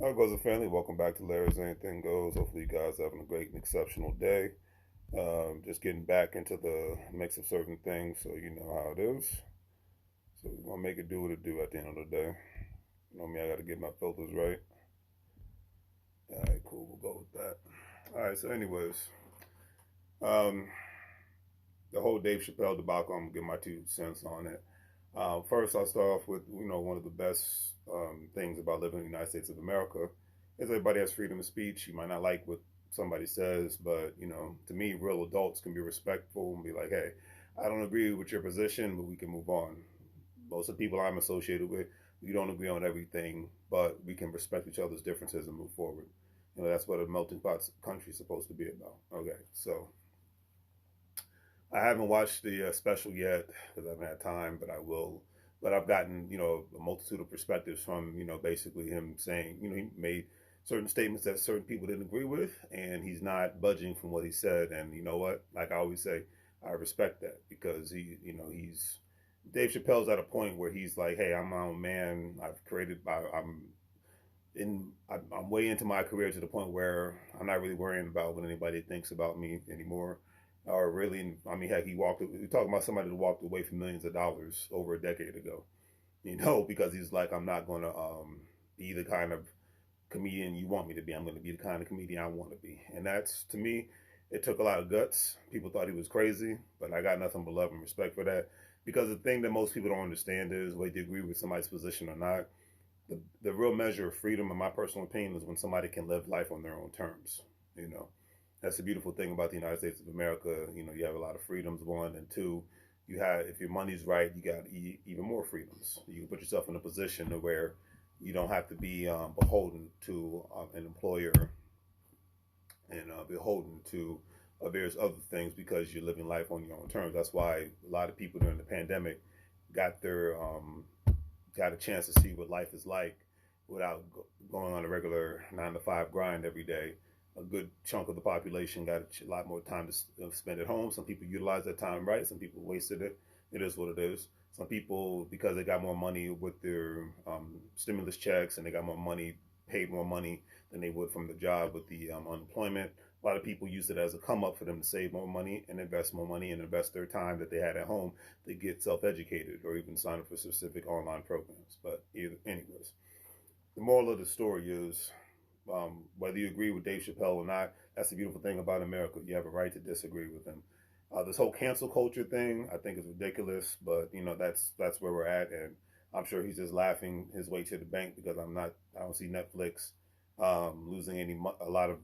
How goes the family? Welcome back to Larry's Anything Goes. Hopefully, you guys are having a great and exceptional day. Just getting back into the mix of certain things, so you know how it is. So we're gonna make it do what it do at the end of the day. You know me, I got to get my filters right. All right, cool. We'll go with that. All right. So, anyways, um, the whole Dave Chappelle debacle. I'm gonna give my 2 cents on it. First, I'll start off with one of the best things about living in the United States of America is everybody has freedom of speech. You might not like what somebody says, but to me, real adults can be respectful and be like, "Hey, I don't agree with your position, but we can move on." Most of the people I'm associated with, we don't agree on everything, but we can respect each other's differences and move forward. That's what a melting pot country is supposed to be about. Okay, so I haven't watched the special yet because I haven't had time, but I will. But I've gotten a multitude of perspectives from basically him saying he made certain statements that certain people didn't agree with, and he's not budging from what he said. And you know what? Like I always say, I respect that because he's Dave Chappelle's at a point where he's like, hey, I'm my own man. I'm way into my career to the point where I'm not really worrying about what anybody thinks about me anymore. Or really, I mean, heck, we're talking about somebody that walked away from millions of dollars over a decade ago, because he's like, I'm not going to be the kind of comedian you want me to be. I'm going to be the kind of comedian I want to be. And that's, to me, it took a lot of guts. People thought he was crazy, but I got nothing but love and respect for that. Because the thing that most people don't understand is whether you agree with somebody's position or not, the real measure of freedom, in my personal opinion, is when somebody can live life on their own terms. You know, that's the beautiful thing about the United States of America. You have a lot of freedoms. One and two, you have if your money's right, you got even more freedoms. You can put yourself in a position to where you don't have to be beholden to an employer and beholden to various other things because you're living life on your own terms. That's why a lot of people during the pandemic got their got a chance to see what life is like without going on a regular 9 to 5 grind every day. A good chunk of the population got a lot more time to spend at home. Some people utilize that time right. Some people wasted it. It is what it is. Some people, because they got more money with their stimulus checks and they got more money, paid more money than they would from the job with the unemployment. A lot of people use it as a come up for them to save more money and invest more money and invest their time that they had at home to get self-educated or even sign up for specific online programs. But anyways, the moral of the story is whether you agree with Dave Chappelle or not, that's the beautiful thing about America. You have a right to disagree with him. This whole cancel culture thing, I think, is ridiculous. But that's where we're at, and I'm sure he's just laughing his way to the bank because I don't see Netflix losing a lot of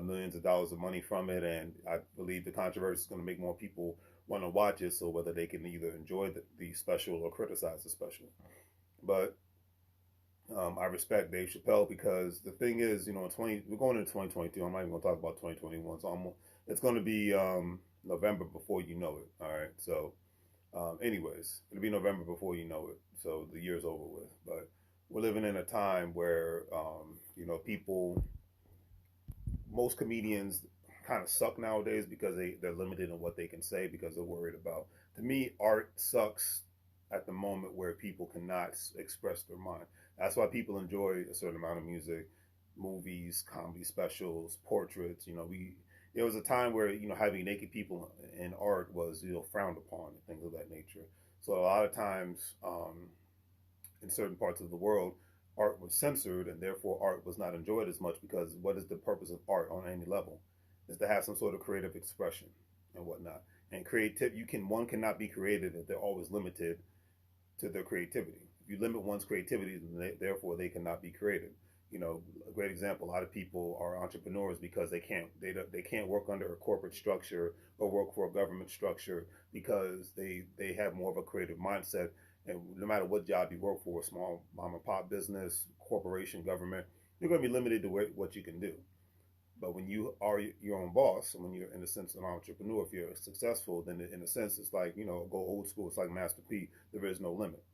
millions of dollars of money from it, and I believe the controversy is going to make more people want to watch it. So whether they can either enjoy the special or criticize the special, but I respect Dave Chappelle because the thing is, we're going into 2022. I'm not even going to talk about 2021. So it's going to be November before you know it. All right. So, anyways, it'll be November before you know it. So the year's over with. But we're living in a time where, most comedians kind of suck nowadays because they're limited in what they can say because they're worried about. To me, art sucks at the moment where people cannot express their mind. That's why people enjoy a certain amount of music, movies, comedy specials, portraits. There was a time where having naked people in art was frowned upon and things of that nature. So a lot of times, in certain parts of the world, art was censored and therefore art was not enjoyed as much because what is the purpose of art on any level? Is to have some sort of creative expression and whatnot. And creative, one cannot be creative if they're always limited to their creativity. If you limit one's creativity, then therefore they cannot be creative. A great example. A lot of people are entrepreneurs because they can't work under a corporate structure or work for a government structure because they have more of a creative mindset. And no matter what job you work for, small mom and pop business, corporation, government, you're going to be limited to what you can do. But when you are your own boss, and when you're in a sense an entrepreneur, if you're successful, then in a sense it's like go old school. It's like Master P. There is no limit.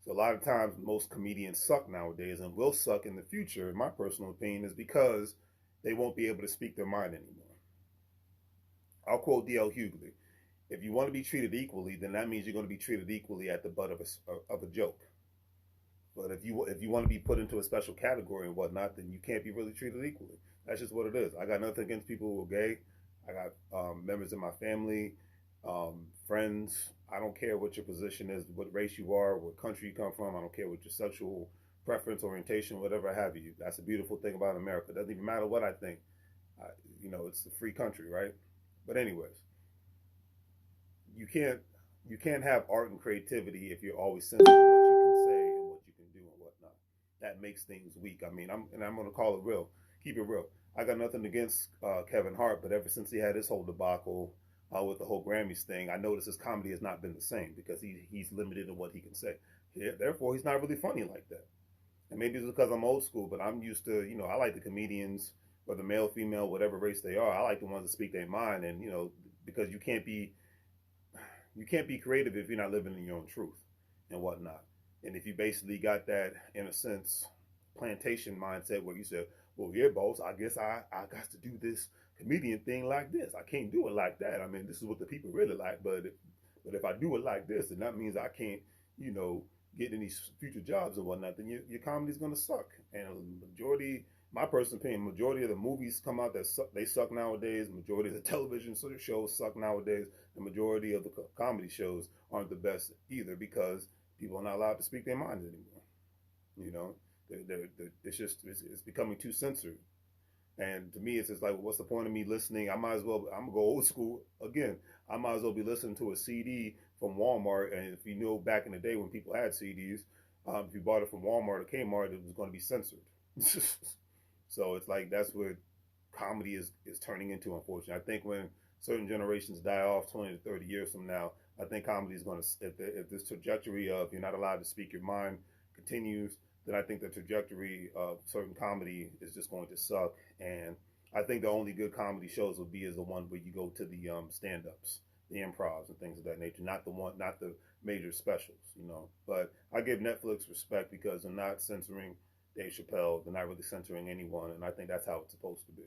So a lot of times, most comedians suck nowadays, and will suck in the future. In my personal opinion, is because they won't be able to speak their mind anymore. I'll quote D.L. Hughley: "If you want to be treated equally, then that means you're going to be treated equally at the butt of a joke." But if you want to be put into a special category and whatnot, then you can't be really treated equally. That's just what it is. I got nothing against people who are gay. I got members of my family, friends. I don't care what your position is, what race you are, what country you come from. I don't care what your sexual preference, orientation, whatever have you. That's a beautiful thing about America. It doesn't even matter what I think. I, it's a free country, right? But anyways, you can't you can't have art and creativity if you're always censoring what you can say and what you can do and whatnot. That makes things weak. I mean, I'm gonna call it real, keep it real. I got nothing against Kevin Hart, but ever since he had his whole debacle with the whole Grammys thing, I noticed his comedy has not been the same because he's limited in what he can say. Yeah, therefore, he's not really funny like that. And maybe it's because I'm old school, but I'm used to, I like the comedians, whether male, female, whatever race they are. I like the ones that speak their mind, and because you can't be creative if you're not living in your own truth and whatnot. And if you basically got that, in a sense, plantation mindset where you said, well, yeah, boss, I guess I got to do this comedian thing like this. I can't do it like that. I mean, this is what the people really like, but if I do it like this, then that means I can't, you know, get any future jobs and whatnot, then your comedy's going to suck. And majority, my personal opinion, majority of the movies come out that suck, they suck nowadays. Majority of the television shows suck nowadays. The majority of the comedy shows aren't the best either because people are not allowed to speak their minds anymore. You know, it's becoming too censored. And to me, it's just like, well, what's the point of me listening? I'm gonna go old school again. I might as well be listening to a CD from Walmart. And if you know back in the day when people had CDs, if you bought it from Walmart or Kmart, it was going to be censored. So it's like that's what comedy is turning into, unfortunately. I think when certain generations die off 20 to 30 years from now, I think comedy is going to, if this trajectory of you're not allowed to speak your mind continues, then I think the trajectory of certain comedy is just going to suck. And I think the only good comedy shows will be is the one where you go to the stand-ups, the improvs and things of that nature, not the major specials. But I give Netflix respect because they're not censoring Dave Chappelle. They're not really censoring anyone, and I think that's how it's supposed to be.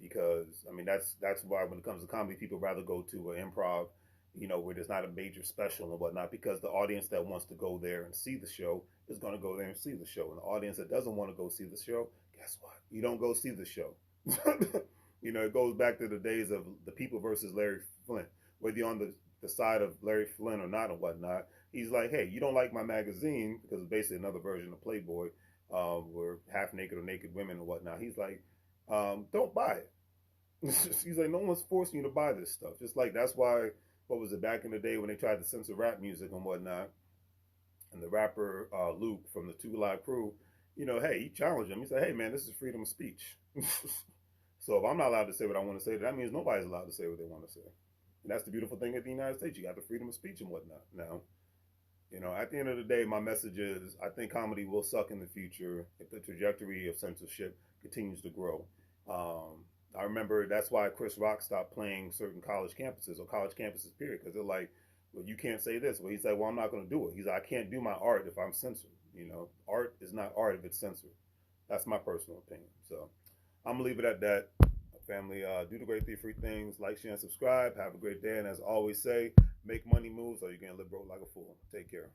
Because I mean, that's why when it comes to comedy, people rather go to an improv, where there's not a major special and whatnot, because the audience that wants to go there and see the show is going to go there and see the show, and the audience that doesn't want to go see the show, guess what? You don't go see the show. It goes back to the days of the people versus Larry Flint. Whether you're on the side of Larry Flint or not and whatnot, he's like, hey, you don't like my magazine, because it's basically another version of Playboy, where half naked or naked women and whatnot. He's like, don't buy it. He's like, no one's forcing you to buy this stuff. Just like that's why, what was it, back in the day when they tried to censor rap music and whatnot, and the rapper Luke from the Two Live Crew, hey, he challenged him. He said, hey man, this is freedom of speech. So if I'm not allowed to say what I want to say, that means nobody's allowed to say what they want to say. And that's the beautiful thing at the United States. You got the freedom of speech and whatnot. Now, at the end of the day, my message is I think comedy will suck in the future if the trajectory of censorship continues to grow. I remember that's why Chris Rock stopped playing certain college campuses or college campuses, period, because they're like, well, you can't say this. Well, he's like, well, I'm not going to do it. He's like, I can't do my art if I'm censored. Art is not art if it's censored. That's my personal opinion. So I'm going to leave it at that. Family, do the great three things. Like, share, and subscribe. Have a great day. And as I always say, make money moves or you're going to live broke like a fool. Take care.